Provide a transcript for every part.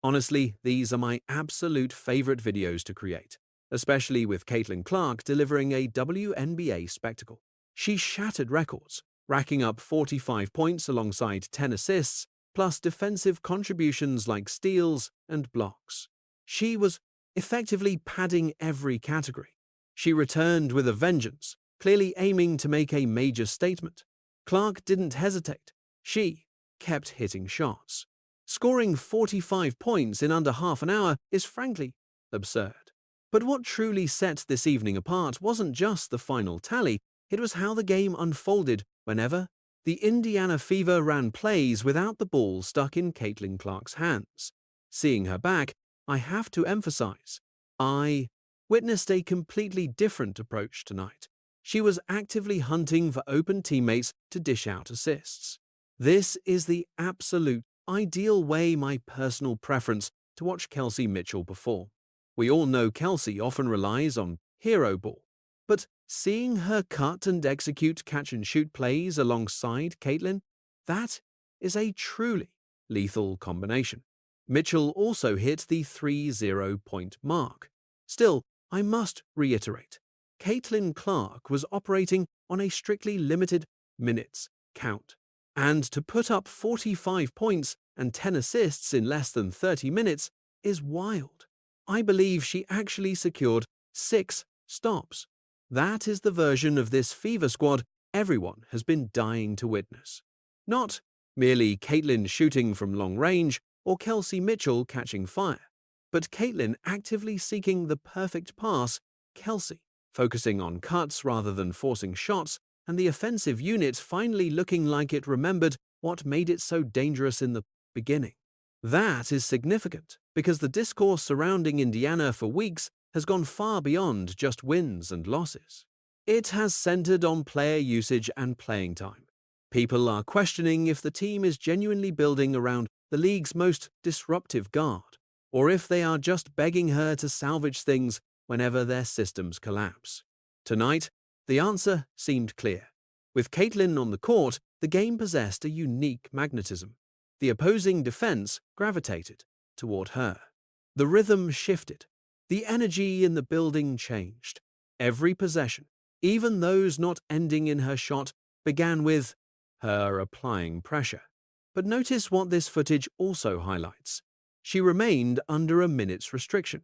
Honestly, these are my absolute favorite videos to create, especially with Caitlin Clark delivering a WNBA spectacle. She shattered records, racking up 45 points alongside 10 assists, plus defensive contributions like steals and blocks. She was effectively padding every category. She returned with a vengeance, clearly aiming to make a major statement. Clark didn't hesitate. She kept hitting shots. Scoring 45 points in under half an hour is frankly absurd. But what truly set this evening apart wasn't just the final tally, it was how the game unfolded whenever the Indiana Fever ran plays without the ball stuck in Caitlin Clark's hands. Seeing her back, I have to emphasize, I witnessed a completely different approach tonight. She was actively hunting for open teammates to dish out assists. This is the absolute ideal way, my personal preference, to watch Kelsey Mitchell perform. We all know Kelsey often relies on hero ball, but seeing her cut and execute catch-and-shoot plays alongside Caitlin, that is a truly lethal combination. Mitchell also hit the 3-0-point mark. Still, I must reiterate, Caitlin Clark was operating on a strictly limited minutes count, and to put up 45 points and 10 assists in less than 30 minutes is wild. I believe she actually secured 6 stops. That is the version of this Fever squad everyone has been dying to witness. Not merely Caitlin shooting from long range or Kelsey Mitchell catching fire, but Caitlin actively seeking the perfect pass, Kelsey focusing on cuts rather than forcing shots, and the offensive unit finally looking like it remembered what made it so dangerous in the beginning. That is significant because the discourse surrounding Indiana for weeks has gone far beyond just wins and losses. It has centered on player usage and playing time. People are questioning if the team is genuinely building around the league's most disruptive guard, or if they are just begging her to salvage things whenever their systems collapse. Tonight, the answer seemed clear. With Caitlin on the court, the game possessed a unique magnetism. The opposing defense gravitated toward her. The rhythm shifted. The energy in the building changed. Every possession, even those not ending in her shot, began with her applying pressure. But notice what this footage also highlights. She remained under a minute's restriction.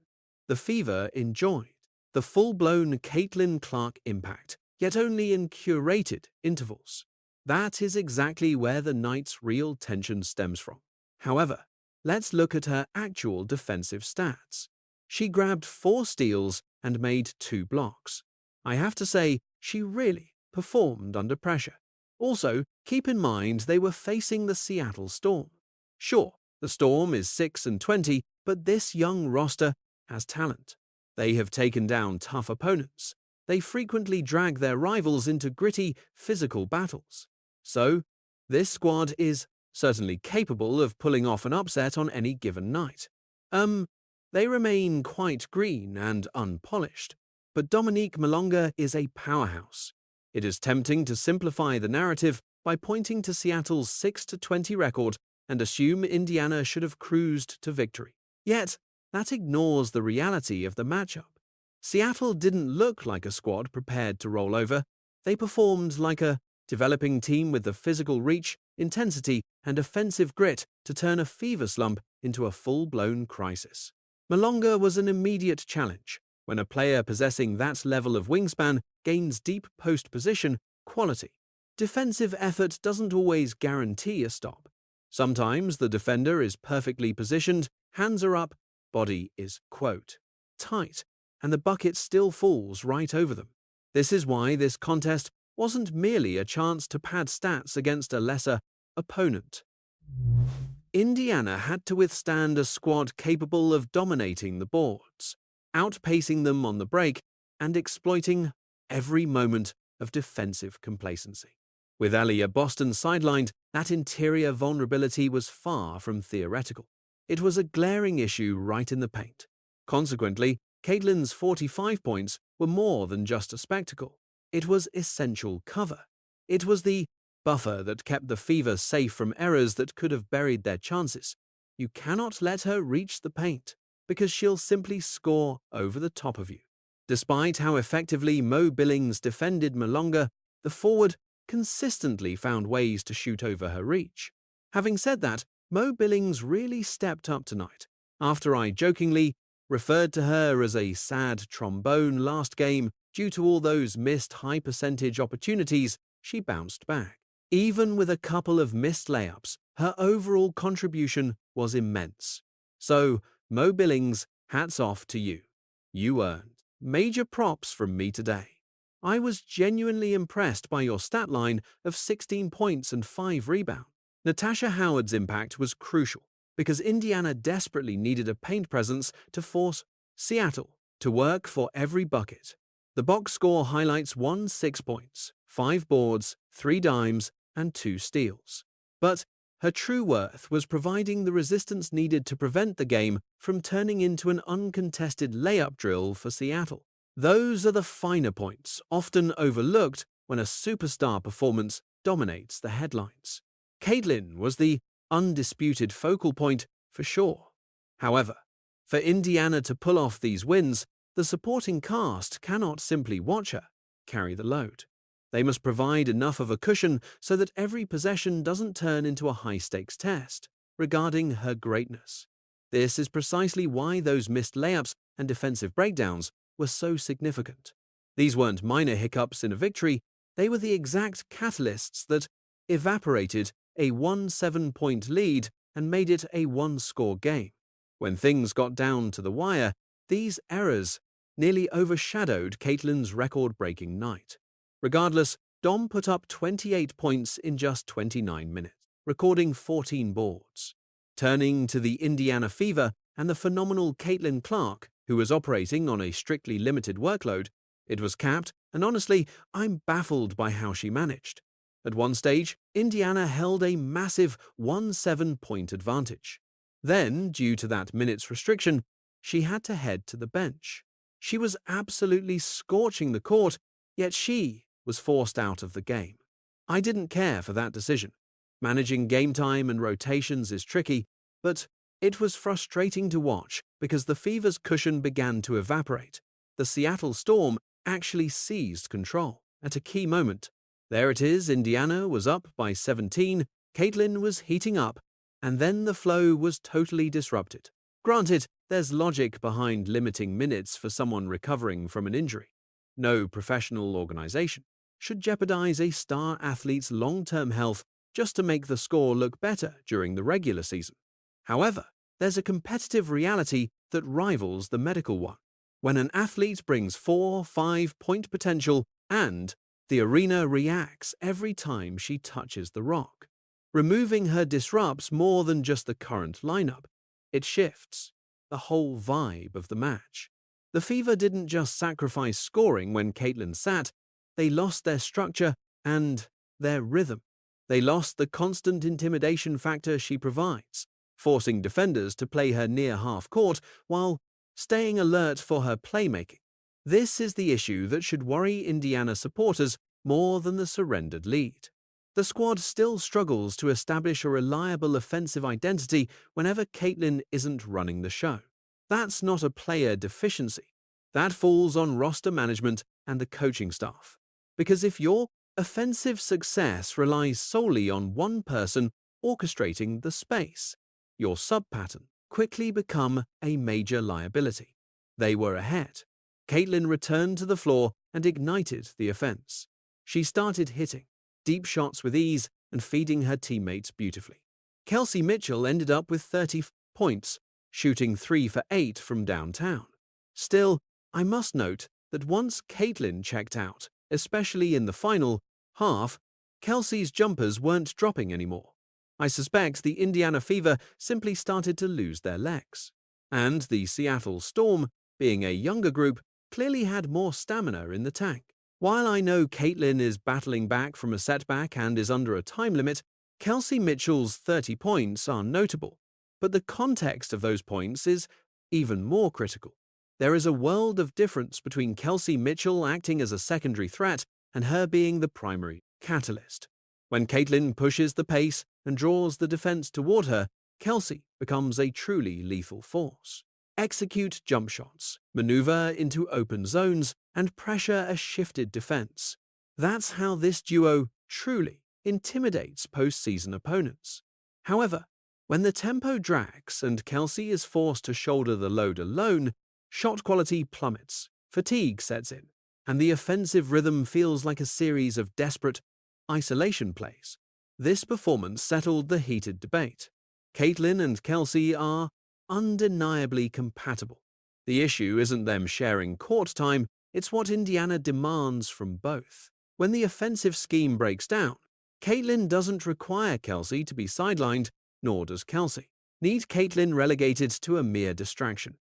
The Fever enjoyed the full-blown Caitlin Clark impact, yet only in curated intervals. That is exactly where the night's real tension stems from. However, let's look at her actual defensive stats. She grabbed 4 steals and made 2 blocks. I have to say, she really performed under pressure. Also, keep in mind they were facing the Seattle Storm. Sure, the Storm is 6-20, but this young roster has talent. They have taken down tough opponents. They frequently drag their rivals into gritty, physical battles. So, this squad is certainly capable of pulling off an upset on any given night. They remain quite green and unpolished, but Dominique Malonga is a powerhouse. It is tempting to simplify the narrative by pointing to Seattle's 6-20 record and assume Indiana should have cruised to victory. Yet, that ignores the reality of the matchup. Seattle didn't look like a squad prepared to roll over. They performed like a developing team with the physical reach, intensity, and offensive grit to turn a fever slump into a full-blown crisis. Malonga was an immediate challenge. When a player possessing that level of wingspan gains deep post position quality, defensive effort doesn't always guarantee a stop. Sometimes the defender is perfectly positioned, hands are up, body is, quote, tight, and the bucket still falls right over them. This is why this contest wasn't merely a chance to pad stats against a lesser opponent. Indiana had to withstand a squad capable of dominating the boards, outpacing them on the break, and exploiting every moment of defensive complacency. With Aliyah Boston sidelined, that interior vulnerability was far from theoretical. It was a glaring issue right in the paint. Consequently, Caitlin's 45 points were more than just a spectacle. It was essential cover. It was the buffer that kept the Fever safe from errors that could have buried their chances. You cannot let her reach the paint, because she'll simply score over the top of you. Despite how effectively Mo Billings defended Malonga, the forward consistently found ways to shoot over her reach. Having said that, Mo Billings really stepped up tonight. After I jokingly referred to her as a sad trombone last game due to all those missed high-percentage opportunities, she bounced back. Even with a couple of missed layups, her overall contribution was immense. So, Mo Billings, hats off to you. You earned major props from me today. I was genuinely impressed by your stat line of 16 points and 5 rebounds. Natasha Howard's impact was crucial because Indiana desperately needed a paint presence to force Seattle to work for every bucket. The box score highlights 6 points, 5 boards, 3 dimes, and 2 steals. But her true worth was providing the resistance needed to prevent the game from turning into an uncontested layup drill for Seattle. Those are the finer points, often overlooked when a superstar performance dominates the headlines. Caitlin was the undisputed focal point for sure. However, for Indiana to pull off these wins, the supporting cast cannot simply watch her carry the load. They must provide enough of a cushion so that every possession doesn't turn into a high-stakes test regarding her greatness. This is precisely why those missed layups and defensive breakdowns were so significant. These weren't minor hiccups in a victory, they were the exact catalysts that evaporated a 7-point lead and made it a 1-score game. When things got down to the wire, these errors nearly overshadowed Caitlin's record-breaking night. Regardless, Dom put up 28 points in just 29 minutes, recording 14 boards. Turning to the Indiana Fever and the phenomenal Caitlin Clark, who was operating on a strictly limited workload, it was capped, and honestly, I'm baffled by how she managed. At one stage, Indiana held a massive 7-point advantage. Then, due to that minute's restriction, she had to head to the bench. She was absolutely scorching the court, yet she was forced out of the game. I didn't care for that decision. Managing game time and rotations is tricky, but it was frustrating to watch because the Fever's cushion began to evaporate. The Seattle Storm actually seized control at a key moment. There it is, Indiana was up by 17, Caitlin was heating up, and then the flow was totally disrupted. Granted, there's logic behind limiting minutes for someone recovering from an injury. No professional organization should jeopardize a star athlete's long-term health just to make the score look better during the regular season. However, there's a competitive reality that rivals the medical one. When an athlete brings 4-5-point potential and the arena reacts every time she touches the rock. Removing her disrupts more than just the current lineup. It shifts the whole vibe of the match. The Fever didn't just sacrifice scoring when Caitlin sat, they lost their structure and their rhythm. They lost the constant intimidation factor she provides, forcing defenders to play her near half court while staying alert for her playmaking. This is the issue that should worry Indiana supporters more than the surrendered lead. The squad still struggles to establish a reliable offensive identity whenever Caitlin isn't running the show. That's not a player deficiency. That falls on roster management and the coaching staff. Because if your offensive success relies solely on one person orchestrating the space, your sub-pattern quickly become a major liability. They were ahead. Caitlin returned to the floor and ignited the offense. She started hitting deep shots with ease and feeding her teammates beautifully. Kelsey Mitchell ended up with 30 points, shooting 3 for 8 from downtown. Still, I must note that once Caitlin checked out, especially in the final half, Kelsey's jumpers weren't dropping anymore. I suspect the Indiana Fever simply started to lose their legs. And the Seattle Storm, being a younger group, clearly had more stamina in the tank. While I know Caitlin is battling back from a setback and is under a time limit, Kelsey Mitchell's 30 points are notable. But the context of those points is even more critical. There is a world of difference between Kelsey Mitchell acting as a secondary threat and her being the primary catalyst. When Caitlin pushes the pace and draws the defense toward her, Kelsey becomes a truly lethal force. Execute jump shots, maneuver into open zones, and pressure a shifted defense. That's how this duo truly intimidates postseason opponents. However, when the tempo drags and Kelsey is forced to shoulder the load alone, shot quality plummets, fatigue sets in, and the offensive rhythm feels like a series of desperate isolation plays. This performance settled the heated debate. Caitlin and Kelsey are undeniably compatible. The issue isn't them sharing court time, it's what Indiana demands from both. When the offensive scheme breaks down, Caitlin doesn't require Kelsey to be sidelined, nor does Kelsey need Caitlin relegated to a mere distraction.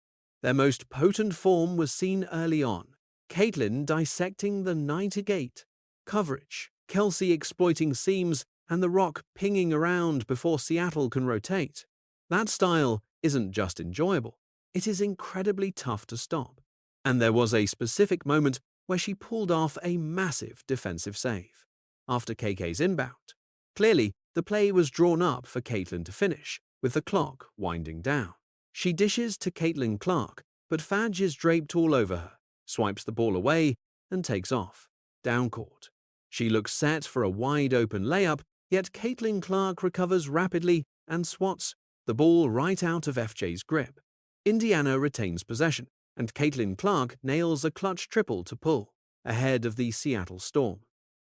Their most potent form was seen early on, Caitlin dissecting the 9-8 coverage, Kelsey exploiting seams, and the rock pinging around before Seattle can rotate. That style isn't just enjoyable, it is incredibly tough to stop. And there was a specific moment where she pulled off a massive defensive save. After KK's inbound, clearly the play was drawn up for Caitlin to finish, with the clock winding down. She dishes to Caitlin Clark, but Fadge is draped all over her, swipes the ball away, and takes off, down court. She looks set for a wide-open layup, yet Caitlin Clark recovers rapidly and swats the ball right out of FJ's grip. Indiana retains possession, and Caitlin Clark nails a clutch triple to pull, ahead of the Seattle Storm.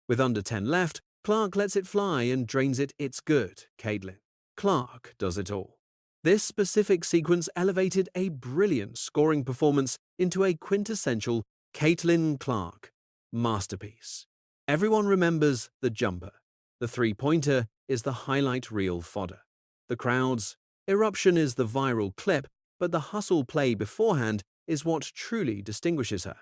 With under 10 left, Clark lets it fly and drains it. It's good, Caitlin. Clark does it all. This specific sequence elevated a brilliant scoring performance into a quintessential Caitlin Clark masterpiece. Everyone remembers the jumper. The three-pointer is the highlight reel fodder. The crowd's eruption is the viral clip, but the hustle play beforehand is what truly distinguishes her.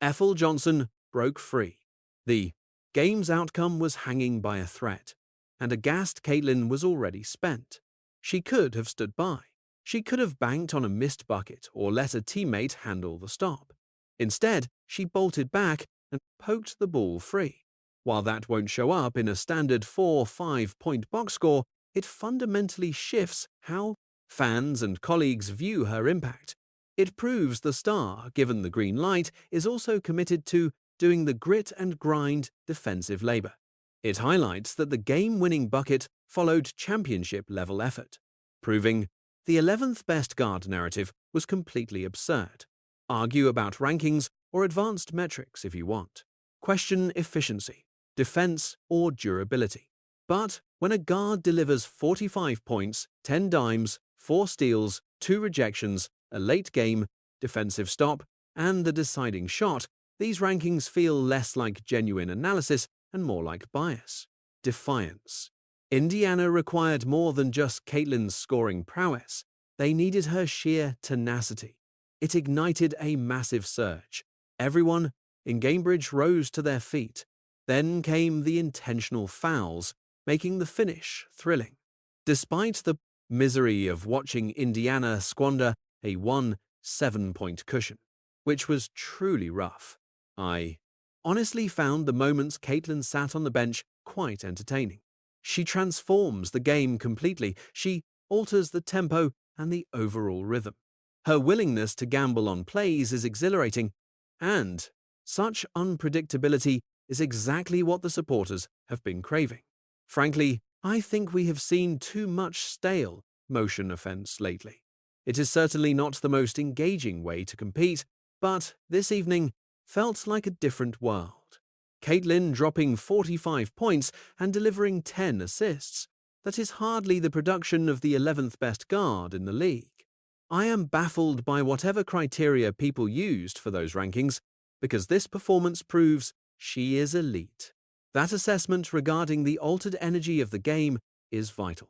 Ethel Johnson broke free. The game's outcome was hanging by a thread, and a gassed Caitlin was already spent. She could have stood by. She could have banked on a missed bucket or let a teammate handle the stop. Instead, she bolted back and poked the ball free. While that won't show up in a standard 4-5 point box score, it fundamentally shifts how fans and colleagues view her impact. It proves the star, given the green light, is also committed to doing the grit and grind defensive labor. It highlights that the game-winning bucket followed championship-level effort, proving the 11th best guard narrative was completely absurd. Argue about rankings or advanced metrics if you want. Question efficiency, defense, or durability. But when a guard delivers 45 points, 10 dimes, 4 steals, 2 rejections, a late game, defensive stop, and the deciding shot, these rankings feel less like genuine analysis and more like bias. Defiance. Indiana required more than just Caitlin's scoring prowess. They needed her sheer tenacity. It ignited a massive surge. Everyone in Cambridge rose to their feet. Then came the intentional fouls, making the finish thrilling. Despite the misery of watching Indiana squander a 7-point cushion, which was truly rough, I honestly found the moments Caitlin sat on the bench quite entertaining. She transforms the game completely. She alters the tempo and the overall rhythm. Her willingness to gamble on plays is exhilarating, and such unpredictability is exactly what the supporters have been craving. Frankly, I think we have seen too much stale motion offense lately. It is certainly not the most engaging way to compete, but this evening felt like a different world. Caitlin dropping 45 points and delivering 10 assists. That is hardly the production of the 11th best guard in the league. I am baffled by whatever criteria people used for those rankings, because this performance proves she is elite. That assessment regarding the altered energy of the game is vital.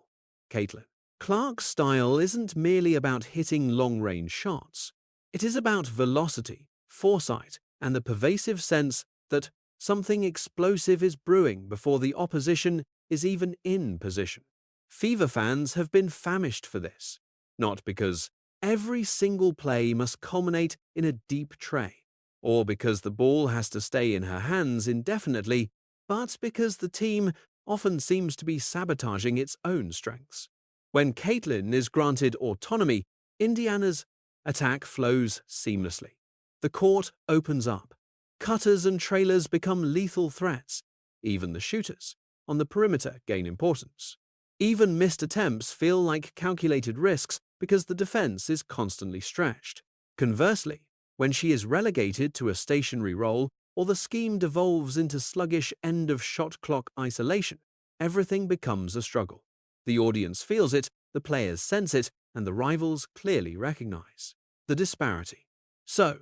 Caitlin Clark's style isn't merely about hitting long-range shots. It is about velocity, foresight, and the pervasive sense that something explosive is brewing before the opposition is even in position. Fever fans have been famished for this, not because every single play must culminate in a deep tray, or because the ball has to stay in her hands indefinitely, but because the team often seems to be sabotaging its own strengths. When Caitlin is granted autonomy, Indiana's attack flows seamlessly. The court opens up. Cutters and trailers become lethal threats. Even the shooters on the perimeter gain importance. Even missed attempts feel like calculated risks because the defense is constantly stretched. Conversely, when she is relegated to a stationary role or the scheme devolves into sluggish end-of-shot clock isolation, everything becomes a struggle. The audience feels it, the players sense it, and the rivals clearly recognize the disparity. So,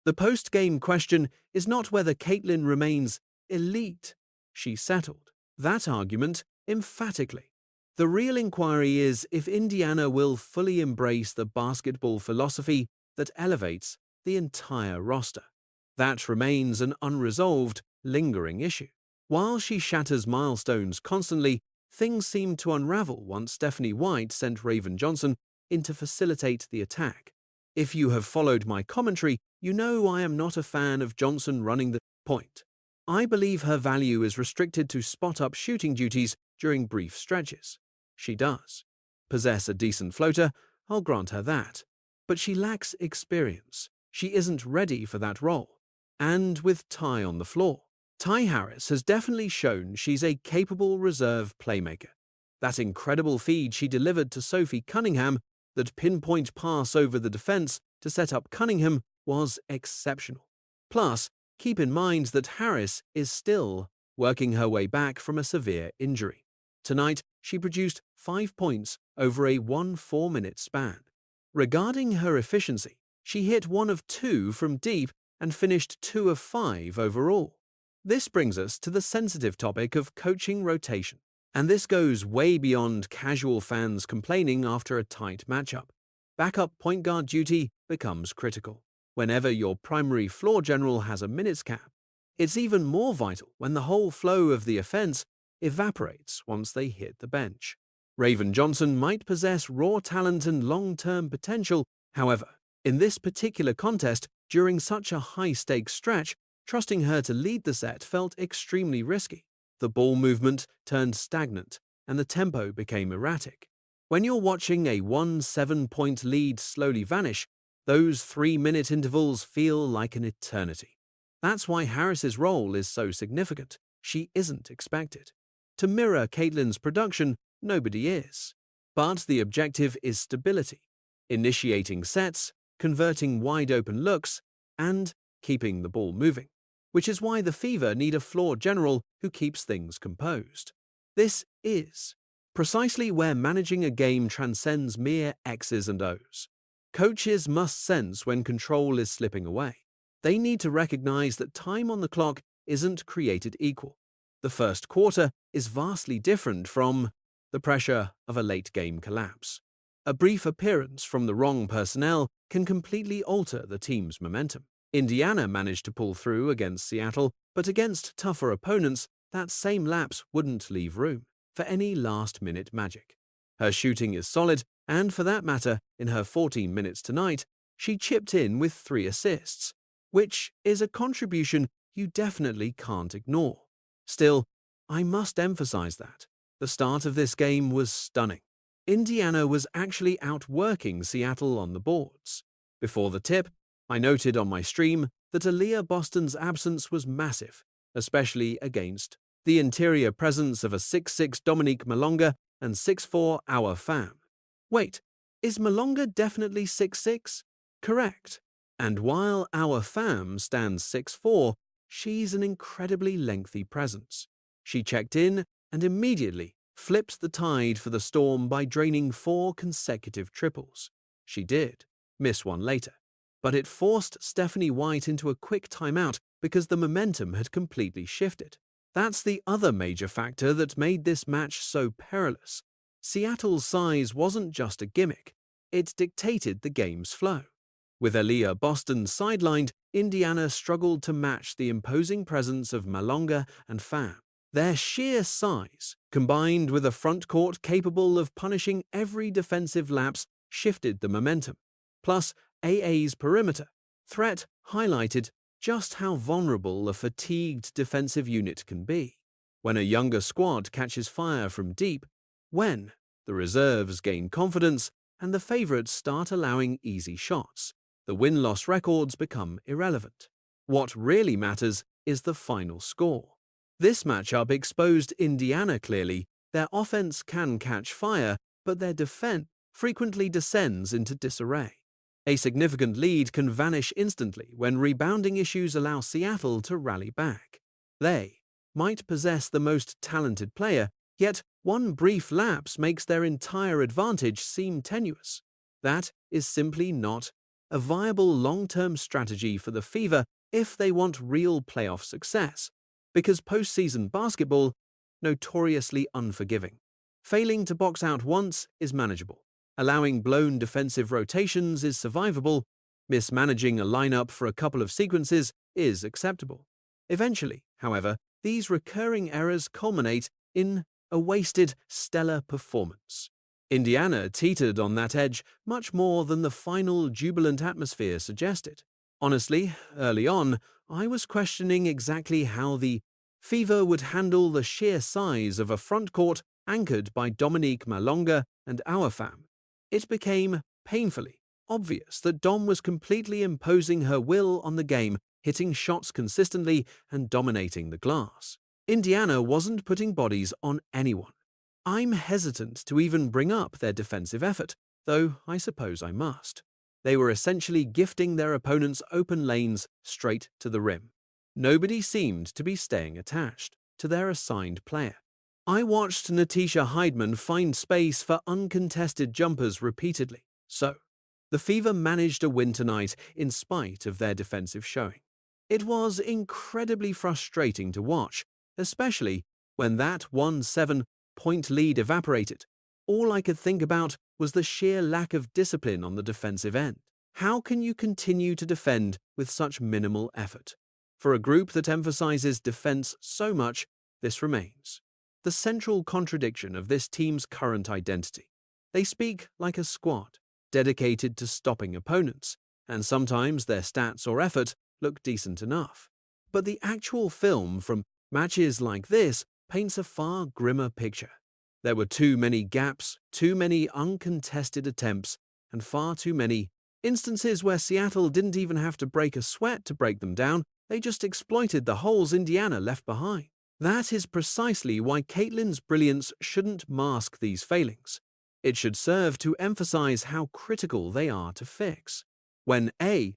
the post-game question is not whether Caitlin remains elite. She settled that argument emphatically. The real inquiry is if Indiana will fully embrace the basketball philosophy that elevates the entire roster. That remains an unresolved, lingering issue. While she shatters milestones constantly, things seem to unravel once Stephanie White sent Raven Johnson in to facilitate the attack. If you have followed my commentary, you know I am not a fan of Johnson running the point. I believe her value is restricted to spot-up shooting duties during brief stretches. She does possess a decent floater, I'll grant her that. But she lacks experience. She isn't ready for that role. And with Ty on the floor, Ty Harris has definitely shown she's a capable reserve playmaker. That incredible feed she delivered to Sophie Cunningham, that pinpoint pass over the defense to set up Cunningham, was exceptional. Plus, keep in mind that Harris is still working her way back from a severe injury. Tonight, she produced 5 points over a 4-minute span. Regarding her efficiency, she hit 1 of 2 from deep and finished 2 of 5 overall. This brings us to the sensitive topic of coaching rotation, and this goes way beyond casual fans complaining after a tight matchup. Backup point guard duty becomes critical whenever your primary floor general has a minutes cap. It's even more vital when the whole flow of the offense evaporates once they hit the bench. Raven Johnson might possess raw talent and long-term potential. However, in this particular contest, during such a high-stakes stretch, trusting her to lead the set felt extremely risky. The ball movement turned stagnant, and the tempo became erratic. When you're watching a 7-point lead slowly vanish, those 3-minute intervals feel like an eternity. That's why Harris's role is so significant. She isn't expected to mirror Caitlin's production, nobody is. But the objective is stability, initiating sets, converting wide-open looks, and keeping the ball moving, which is why the Fever need a floor general who keeps things composed. This is precisely where managing a game transcends mere X's and O's. Coaches must sense when control is slipping away. They need to recognize that time on the clock isn't created equal. The first quarter is vastly different from the pressure of a late-game collapse. A brief appearance from the wrong personnel can completely alter the team's momentum. Indiana managed to pull through against Seattle, but against tougher opponents, that same lapse wouldn't leave room for any last-minute magic. Her shooting is solid, and for that matter, in her 14 minutes tonight, she chipped in with 3 assists, which is a contribution you definitely can't ignore. Still, I must emphasize that the start of this game was stunning. Indiana was actually outworking Seattle on the boards. Before the tip, I noted on my stream that Aaliyah Boston's absence was massive, especially against the interior presence of a 6'6" Dominique Malonga and 6'4" Our Fam. Wait, is Malonga definitely 6'6"? Correct. And while Our Fam stands 6'4", she's an incredibly lengthy presence. She checked in and immediately flipped the tide for the Storm by draining 4 consecutive triples. She did miss one later, but it forced Stephanie White into a quick timeout because the momentum had completely shifted. That's the other major factor that made this match so perilous. Seattle's size wasn't just a gimmick, it dictated the game's flow. With Aaliyah Boston sidelined, Indiana struggled to match the imposing presence of Malonga and Fam. Their sheer size, combined with a front court capable of punishing every defensive lapse, shifted the momentum. Plus, AA's perimeter threat highlighted just how vulnerable a fatigued defensive unit can be. When a younger squad catches fire from deep, when the reserves gain confidence, and the favorites start allowing easy shots. The win-loss records become irrelevant. What really matters is the final score. This matchup exposed Indiana clearly. Their offense can catch fire, but their defense frequently descends into disarray. A significant lead can vanish instantly when rebounding issues allow Seattle to rally back. They might possess the most talented player, yet one brief lapse makes their entire advantage seem tenuous. That is simply not a viable long-term strategy for the Fever if they want real playoff success, because postseason basketball notoriously unforgiving. Failing to box out once is manageable. Allowing blown defensive rotations is survivable. Mismanaging a lineup for a couple of sequences is acceptable. Eventually, however, these recurring errors culminate in a wasted, stellar performance. Indiana teetered on that edge much more than the final jubilant atmosphere suggested. Honestly, early on, I was questioning exactly how the Fever would handle the sheer size of a front court anchored by Dominique Malonga and Awafam. It became painfully obvious that Dom was completely imposing her will on the game, hitting shots consistently and dominating the glass. Indiana wasn't putting bodies on anyone. I'm hesitant to even bring up their defensive effort, though I suppose I must. They were essentially gifting their opponents open lanes straight to the rim. Nobody seemed to be staying attached to their assigned player. I watched Natisha Heidman find space for uncontested jumpers repeatedly. So, the Fever managed a win tonight in spite of their defensive showing. It was incredibly frustrating to watch, especially when that 1-7-point lead evaporated. All I could think about was the sheer lack of discipline on the defensive end. How can you continue to defend with such minimal effort? For a group that emphasizes defense so much, this remains the central contradiction of this team's current identity. They speak like a squad, dedicated to stopping opponents, and sometimes their stats or effort look decent enough. But the actual film from matches like this paints a far grimmer picture. There were too many gaps, too many uncontested attempts, and far too many instances where Seattle didn't even have to break a sweat to break them down. They just exploited the holes Indiana left behind. That is precisely why Caitlin's brilliance shouldn't mask these failings. It should serve to emphasize how critical they are to fix. When a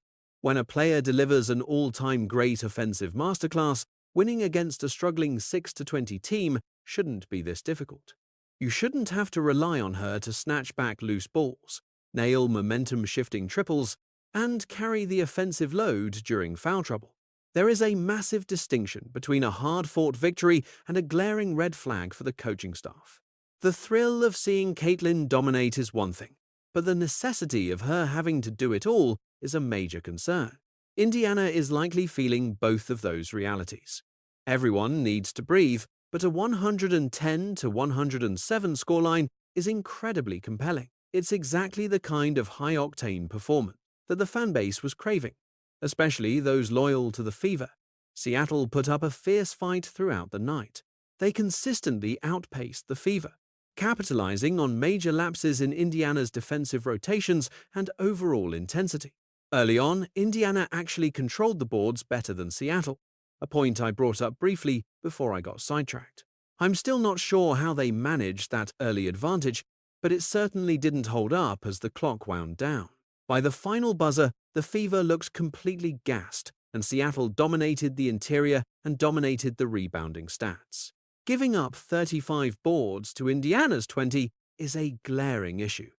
player delivers an all-time great offensive masterclass, winning against a struggling 6-20 team shouldn't be this difficult. You shouldn't have to rely on her to snatch back loose balls, nail momentum-shifting triples, and carry the offensive load during foul trouble. There is a massive distinction between a hard-fought victory and a glaring red flag for the coaching staff. The thrill of seeing Caitlin dominate is one thing, but the necessity of her having to do it all is a major concern. Indiana is likely feeling both of those realities. Everyone needs to breathe, but a 110-107 scoreline is incredibly compelling. It's exactly the kind of high-octane performance that the fanbase was craving, especially those loyal to the Fever. Seattle put up a fierce fight throughout the night. They consistently outpaced the Fever, capitalizing on major lapses in Indiana's defensive rotations and overall intensity. Early on, Indiana actually controlled the boards better than Seattle, a point I brought up briefly before I got sidetracked. I'm still not sure how they managed that early advantage, but it certainly didn't hold up as the clock wound down. By the final buzzer, the Fever looked completely gassed, and Seattle dominated the interior and dominated the rebounding stats. Giving up 35 boards to Indiana's 20 is a glaring issue.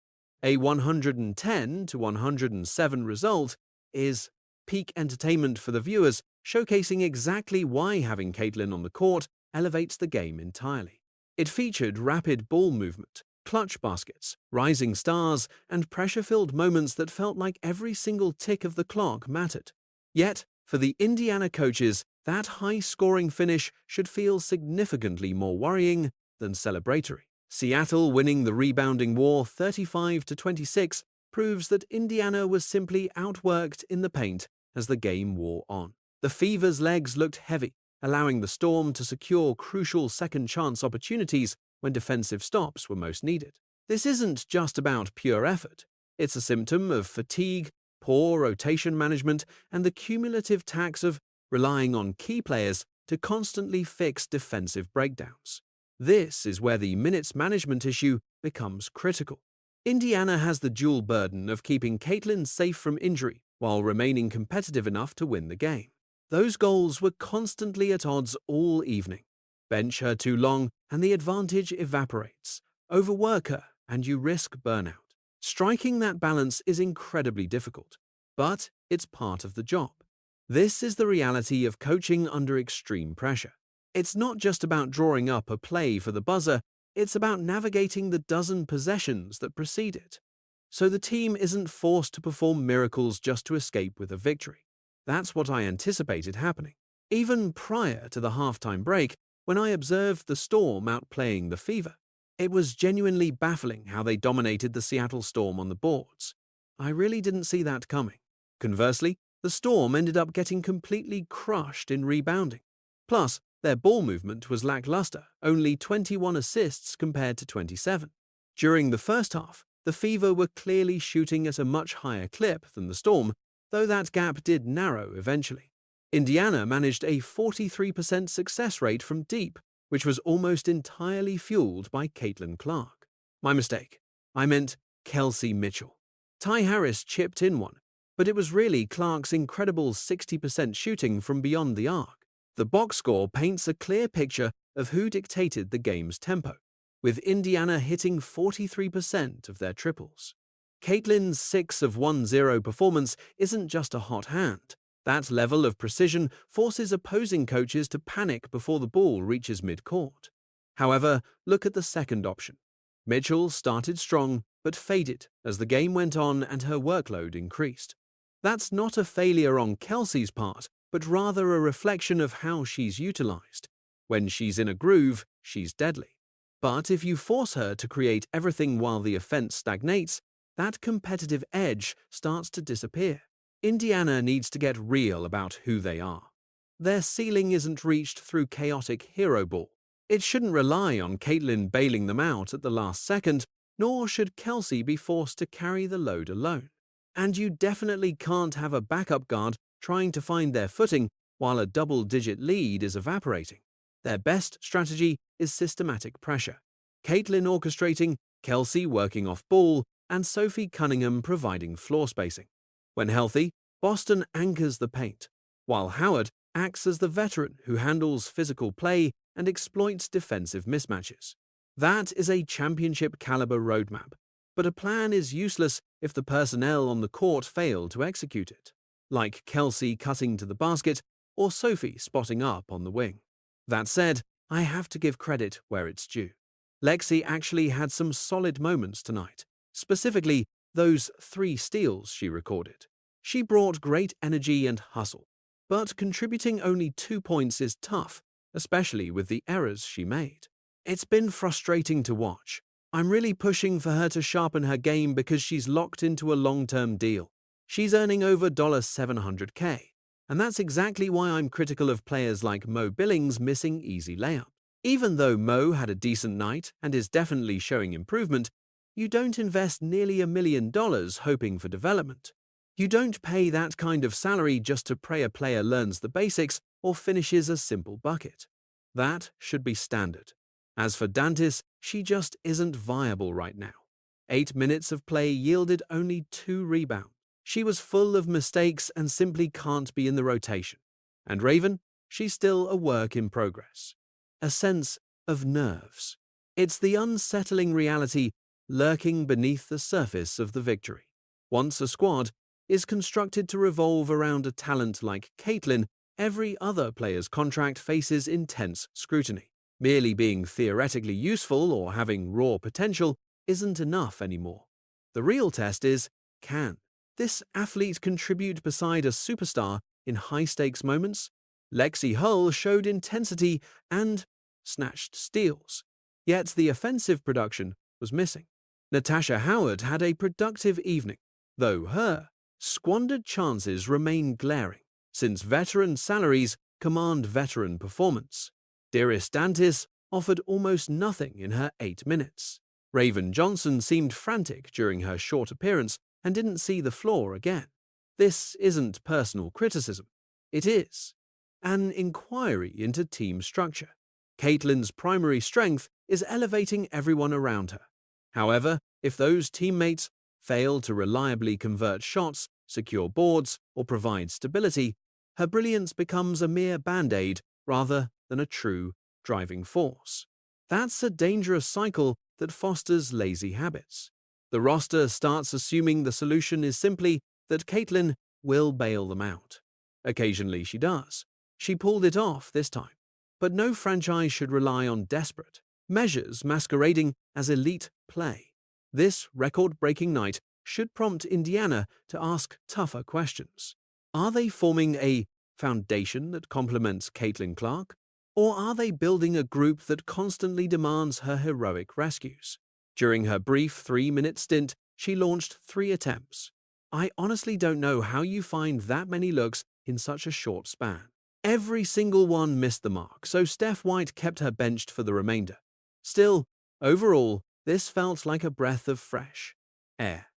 A 110-107 result is peak entertainment for the viewers, showcasing exactly why having Caitlin on the court elevates the game entirely. It featured rapid ball movement, clutch baskets, rising stars, and pressure-filled moments that felt like every single tick of the clock mattered. Yet, for the Indiana coaches, that high-scoring finish should feel significantly more worrying than celebratory. Seattle winning the rebounding war 35-26 proves that Indiana was simply outworked in the paint as the game wore on. The Fever's legs looked heavy, allowing the Storm to secure crucial second-chance opportunities when defensive stops were most needed. This isn't just about pure effort. It's a symptom of fatigue, poor rotation management, and the cumulative tax of relying on key players to constantly fix defensive breakdowns. This is where the minutes management issue becomes critical. Indiana has the dual burden of keeping Caitlin safe from injury while remaining competitive enough to win the game. Those goals were constantly at odds all evening. Bench her too long and the advantage evaporates. Overwork her and you risk burnout. Striking that balance is incredibly difficult, but it's part of the job. This is the reality of coaching under extreme pressure. It's not just about drawing up a play for the buzzer, it's about navigating the dozen possessions that precede it. So the team isn't forced to perform miracles just to escape with a victory. That's what I anticipated happening. Even prior to the halftime break, when I observed the Storm outplaying the Fever, it was genuinely baffling how they dominated the Seattle Storm on the boards. I really didn't see that coming. Conversely, the Storm ended up getting completely crushed in rebounding. Plus, their ball movement was lackluster, only 21 assists compared to 27. During the first half, the Fever were clearly shooting at a much higher clip than the Storm, though that gap did narrow eventually. Indiana managed a 43% success rate from deep, which was almost entirely fueled by Caitlin Clark. My mistake. I meant Kelsey Mitchell. Ty Harris chipped in one, but it was really Clark's incredible 60% shooting from beyond the arc. The box score paints a clear picture of who dictated the game's tempo, with Indiana hitting 43% of their triples. Caitlin's 6 of 1-0 performance isn't just a hot hand. That level of precision forces opposing coaches to panic before the ball reaches midcourt. However, look at the second option. Mitchell started strong but faded as the game went on and her workload increased. That's not a failure on Kelsey's part, but rather a reflection of how she's utilized. When she's in a groove, she's deadly. But if you force her to create everything while the offense stagnates, that competitive edge starts to disappear. Indiana needs to get real about who they are. Their ceiling isn't reached through chaotic hero ball. It shouldn't rely on Caitlin bailing them out at the last second, nor should Kelsey be forced to carry the load alone. And you definitely can't have a backup guard trying to find their footing while a double-digit lead is evaporating. Their best strategy is systematic pressure. Caitlin orchestrating, Kelsey working off ball, and Sophie Cunningham providing floor spacing. When healthy, Boston anchors the paint, while Howard acts as the veteran who handles physical play and exploits defensive mismatches. That is a championship-caliber roadmap, but a plan is useless if the personnel on the court fail to execute it, like Kelsey cutting to the basket or Sophie spotting up on the wing. That said, I have to give credit where it's due. Lexi actually had some solid moments tonight, specifically those 3 steals she recorded. She brought great energy and hustle, but contributing only 2 points is tough, especially with the errors she made. It's been frustrating to watch. I'm really pushing for her to sharpen her game because she's locked into a long-term deal. She's earning over $700K, and that's exactly why I'm critical of players like Mo Billings missing easy layups. Even though Mo had a decent night and is definitely showing improvement, you don't invest nearly $1 million hoping for development. You don't pay that kind of salary just to pray a player learns the basics or finishes a simple bucket. That should be standard. As for Dantis, she just isn't viable right now. 8 minutes of play yielded only 2 rebounds. She was full of mistakes and simply can't be in the rotation. And Raven, she's still a work in progress. A sense of nerves. It's the unsettling reality lurking beneath the surface of the victory. Once a squad is constructed to revolve around a talent like Caitlin, every other player's contract faces intense scrutiny. Merely being theoretically useful or having raw potential isn't enough anymore. The real test is, can this athlete contribute beside a superstar in high-stakes moments? Lexi Hull showed intensity and snatched steals, yet the offensive production was missing. Natasha Howard had a productive evening, though her squandered chances remain glaring, since veteran salaries command veteran performance. Dearest Dantis offered almost nothing in her 8 minutes. Raven Johnson seemed frantic during her short appearance and didn't see the floor again. This isn't personal criticism. It is an inquiry into team structure. Caitlin's primary strength is elevating everyone around her. However, if those teammates fail to reliably convert shots, secure boards, or provide stability, her brilliance becomes a mere band-aid rather than a true driving force. That's a dangerous cycle that fosters lazy habits. The roster starts assuming the solution is simply that Caitlin will bail them out. Occasionally she does. She pulled it off this time. But no franchise should rely on desperate measures masquerading as elite play. This record-breaking night should prompt Indiana to ask tougher questions. Are they forming a foundation that complements Caitlin Clark? Or are they building a group that constantly demands her heroic rescues? During her brief 3-minute stint, she launched 3 attempts. I honestly don't know how you find that many looks in such a short span. Every single one missed the mark, so Steph White kept her benched for the remainder. Still, overall, this felt like a breath of fresh air.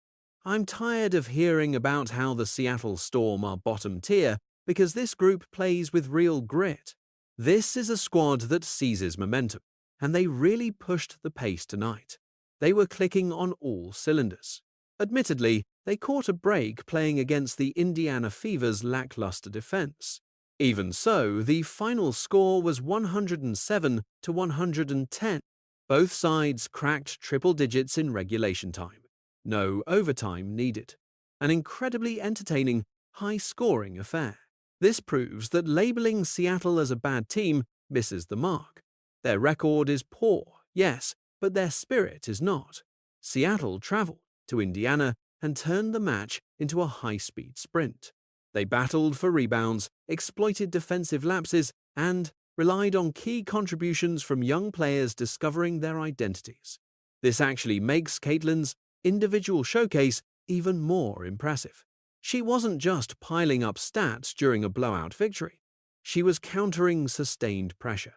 I'm tired of hearing about how the Seattle Storm are bottom tier because this group plays with real grit. This is a squad that seizes momentum, and they really pushed the pace tonight. They were clicking on all cylinders. Admittedly, they caught a break playing against the Indiana Fever's lackluster defense. Even so, the final score was 107-110. Both sides cracked triple digits in regulation time. No overtime needed. An incredibly entertaining, high-scoring affair. This proves that labeling Seattle as a bad team misses the mark. Their record is poor, yes, but their spirit is not. Seattle traveled to Indiana and turned the match into a high-speed sprint. They battled for rebounds, exploited defensive lapses, and relied on key contributions from young players discovering their identities. This actually makes Caitlin's individual showcase even more impressive. She wasn't just piling up stats during a blowout victory. She was countering sustained pressure.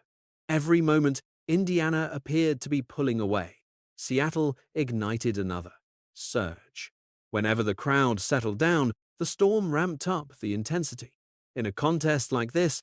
Every moment, Indiana appeared to be pulling away. Seattle ignited another surge. Whenever the crowd settled down, the Storm ramped up the intensity. In a contest like this,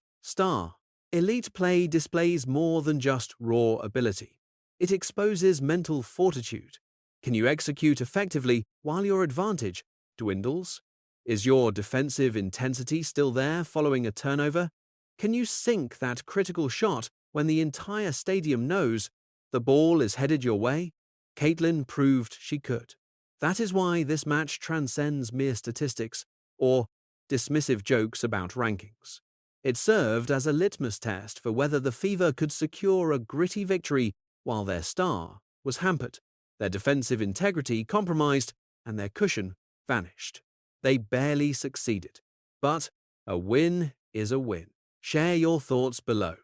elite play displays more than just raw ability. It exposes mental fortitude. Can you execute effectively while your advantage dwindles? Is your defensive intensity still there following a turnover? Can you sink that critical shot when the entire stadium knows the ball is headed your way? Caitlin proved she could. That is why this match transcends mere statistics or dismissive jokes about rankings. It served as a litmus test for whether the Fever could secure a gritty victory while their star was hampered, their defensive integrity compromised, and their cushion vanished. They barely succeeded. But a win is a win. Share your thoughts below.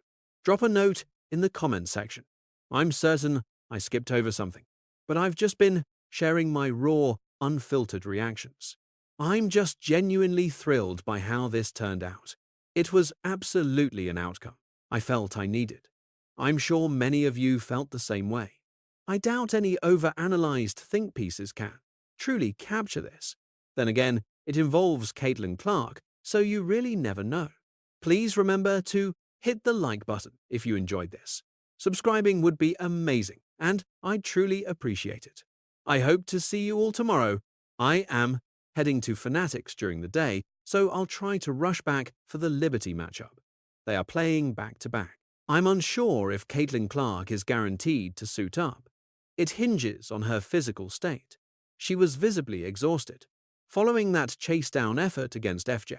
Drop a note in the comments section. I'm certain I skipped over something, but I've just been sharing my raw, unfiltered reactions. I'm just genuinely thrilled by how this turned out. It was absolutely an outcome I felt I needed. I'm sure many of you felt the same way. I doubt any overanalyzed think pieces can truly capture this. Then again, it involves Caitlin Clark, so you really never know. Please remember to hit the like button if you enjoyed this. Subscribing would be amazing, and I'd truly appreciate it. I hope to see you all tomorrow. I am heading to Fanatics during the day, so I'll try to rush back for the Liberty matchup. They are playing back-to-back. I'm unsure if Caitlin Clark is guaranteed to suit up. It hinges on her physical state. She was visibly exhausted, following that chase-down effort against FJ.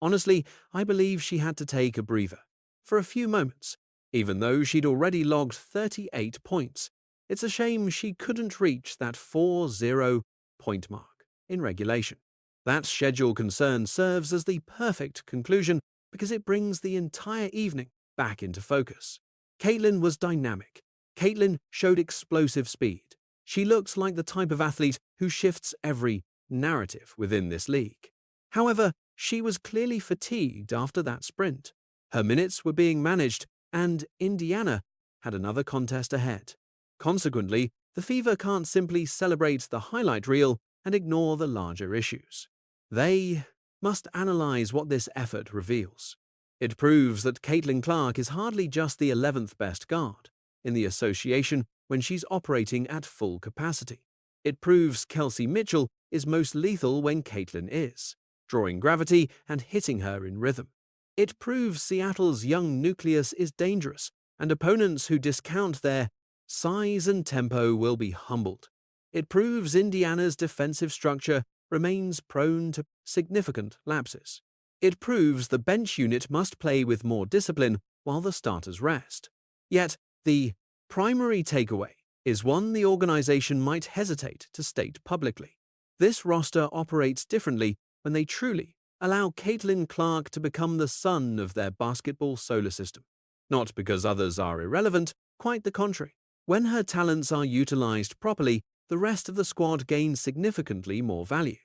Honestly, I believe she had to take a breather for a few moments, even though she'd already logged 38 points. It's a shame she couldn't reach that 4-0 point mark in regulation. That schedule concern serves as the perfect conclusion because it brings the entire evening back into focus. Caitlin was dynamic. Caitlin showed explosive speed. She looks like the type of athlete who shifts every narrative within this league. However, she was clearly fatigued after that sprint. Her minutes were being managed, and Indiana had another contest ahead. Consequently, The Fever can't simply celebrate the highlight reel and ignore the larger issues. They must analyze what this effort reveals. It proves that Caitlin Clark is hardly just the 11th best guard in the association when she's operating at full capacity. It proves Kelsey Mitchell is most lethal when Caitlin is, drawing gravity and hitting her in rhythm. It proves Seattle's young nucleus is dangerous, and opponents who discount their size and tempo will be humbled. It proves Indiana's defensive structure remains prone to significant lapses. It proves the bench unit must play with more discipline while the starters rest. Yet, the primary takeaway is one the organization might hesitate to state publicly. This roster operates differently when they truly allow Caitlin Clark to become the sun of their basketball solar system. Not because others are irrelevant, quite the contrary. When her talents are utilized properly, the rest of the squad gains significantly more value.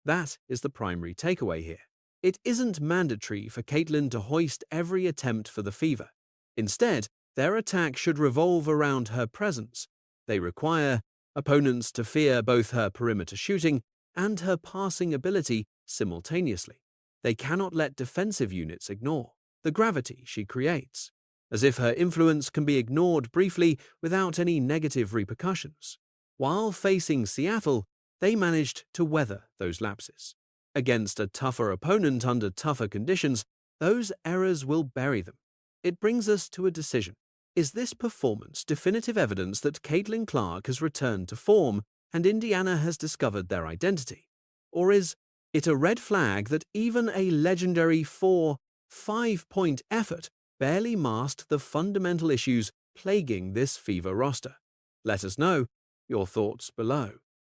That is the primary takeaway here. It isn't mandatory for Caitlin to hoist every attempt for the Fever. Instead, their attack should revolve around her presence. They require opponents to fear both her perimeter shooting and her passing ability simultaneously. They cannot let defensive units ignore the gravity she creates, as if her influence can be ignored briefly without any negative repercussions. While facing Seattle, they managed to weather those lapses. Against a tougher opponent under tougher conditions, those errors will bury them. It brings us to a decision. Is this performance definitive evidence that Caitlin Clark has returned to form and Indiana has discovered their identity? Or is it a red flag that even a legendary 4-5-point effort barely masked the fundamental issues plaguing this Fever roster? Let us know your thoughts below.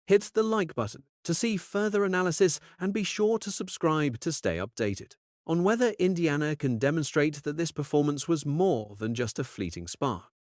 Hit the like button to see further analysis and be sure to subscribe to stay updated on whether Indiana can demonstrate that this performance was more than just a fleeting spark.